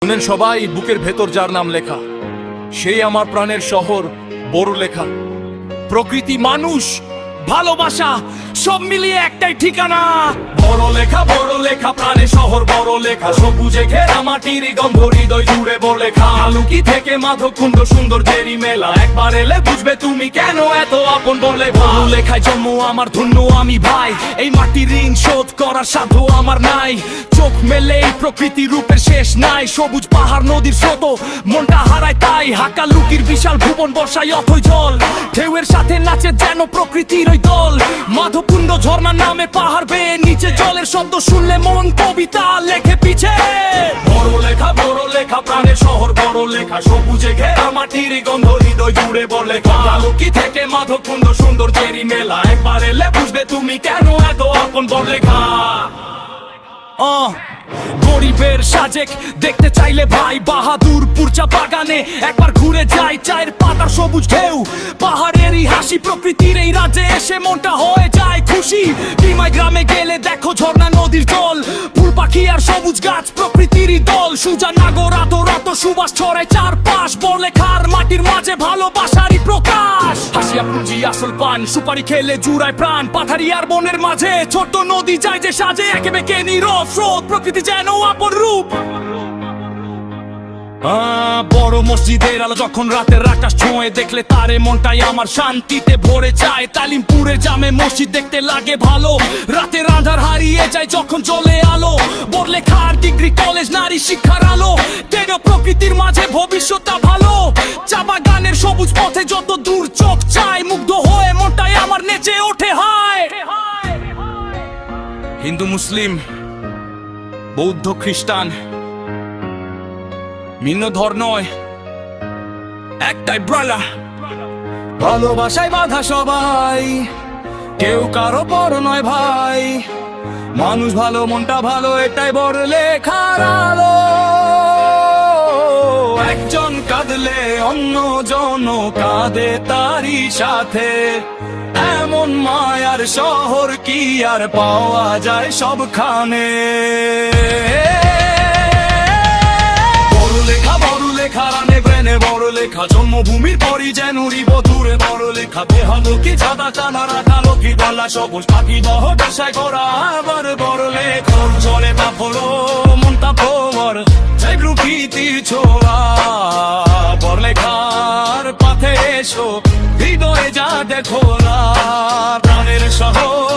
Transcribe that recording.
শোনেন সবাই, বুকের ভেতর যার নাম লেখা, সেই আমার প্রাণের শহর বড়লেখা। প্রকৃতি, মানুষ, ভালোবাসা সব মিলিয়ে একটাই ঠিকানা বড়লেখা, প্রাণের শহর বড়লেখা। সবুজে ঘেরা মাটির গন্ধ হৃদয় জুড়ে বড়লেখা। আলুকি থেকে মাধবকুণ্ড সুন্দর জেরি মেলা, একবার এলে বুঝবে তুমি কেন এত আপন বড়লেখা। বড়লেখায় জন্ম আমার, ধন্য আমি ভাই। এই মাটির ঋণ শোধ করার সাধ্য আমার নাই। চোখ মেলে এই প্রকৃতি রূপের শেষ নাই। সবুজ পাহাড় নদীর স্রোত মনটা হারায় তাই। হাকা লুকির বিশাল ভুবন বর্ষায় অথই জল, ঢেউয়ের সাথে নাচে যেন প্রকৃতির ওই দল। মাধবকুণ্ড ঝর্ণার নামে পাহাড় বেয়ে নিচে জলের শব্দ শুনলে মন কবিতা লেখে পিছে। বড়লেখা, প্রাণের শহর বড়লেখা। সবুজে ঘেরা মাটির গন্ধ হৃদয় জুড়ে বড়লেখা। আলুকি থেকে মাধবকুণ্ড সুন্দর জেরি মেলা, একবার এলে বুঝবে তুমি কেন এত আপন বড়লেখা। গরিবের সাজেক দেখতে চাইলে ভাই বাহাদুরপুর চা বাগানে একবার ঘুরে যাই। চায়ের পাতার সবুজ ঢেউ, পাহাড়েরই হাসি, প্রকৃতির এই রাজ্যে এসে মনটা হয়ে যায় খুশি। বিমাই গ্রামে গেলে দেখো ঝর্ণা নদীর জল, ফুল পাখি আর সবুজ গাছ প্রকৃতিরই দল। সুজা নাগর আদরাত সুবাস ছড়ায় চারপাশ, বড়লেখার মাটির মাঝে ভালোবাসারই প্রকাশ। হাসিয়া পুঁজি আসল পান, সুপারি খেলে জুড়ায় প্রাণ। পাথারিয়ার বনের মাঝে ছোট্ট নদী যায় যে সাজে, একে বেঁকে নীরব স্রোত, প্রকৃতি যেন আপন রূপ। বড় মসজিদের আলো যখন রাতের আকাশ ছোঁয়ে, দেখলে তারে মনটাই আমার শান্তিতে ভরে যায়। তালিমপুরের জামে মসজিদ দেখতে লাগে ভালো, রাতের আঁধার হারিয়ে যায় যখন চলে আলো। বড়লেখার ডিগ্রি কলেজ নারী শিক্ষার আলো, কেন প্রকৃতির মাঝে ভবিষ্যৎটা ভালো। চা বাগানের সবুজ পথে যত দূর চোখ চায়, মুগ্ধ হয়ে মনটাই আমার নেচে ওঠে হায়। হিন্দু, মুসলিম, বৌদ্ধ, খ্রিস্টান ভিন্ন ধর্ম নয়, একটাই ব্রালা। ভালোবাসায় বাঁধা সবাই, কেউ কারো বড় নয় ভাই। মানুষ ভালো, মনটা ভালো, এটাই বড়লেখার আলো। একজন কাঁদলে অন্যজন কাঁদে তারই সাথে, এমন মায়ার শহর কি আর পাওয়া যায় সবখানে। বড়লেখা জন্মভূমির পরই যেন বধুরে বড়লেখা। বেহালুকি ছাদা টানা রাখা লক্ষ্মী গলা, সবুজ পাখি দহ পেশায় করা আবার বড়লেখা। জলে তাপড়ো মনটা ভোর, চাই প্রকৃতি ছোড়া। বড়লেখার পথে এসো, হৃদয়ে যা দেখো না, প্রাণের শহর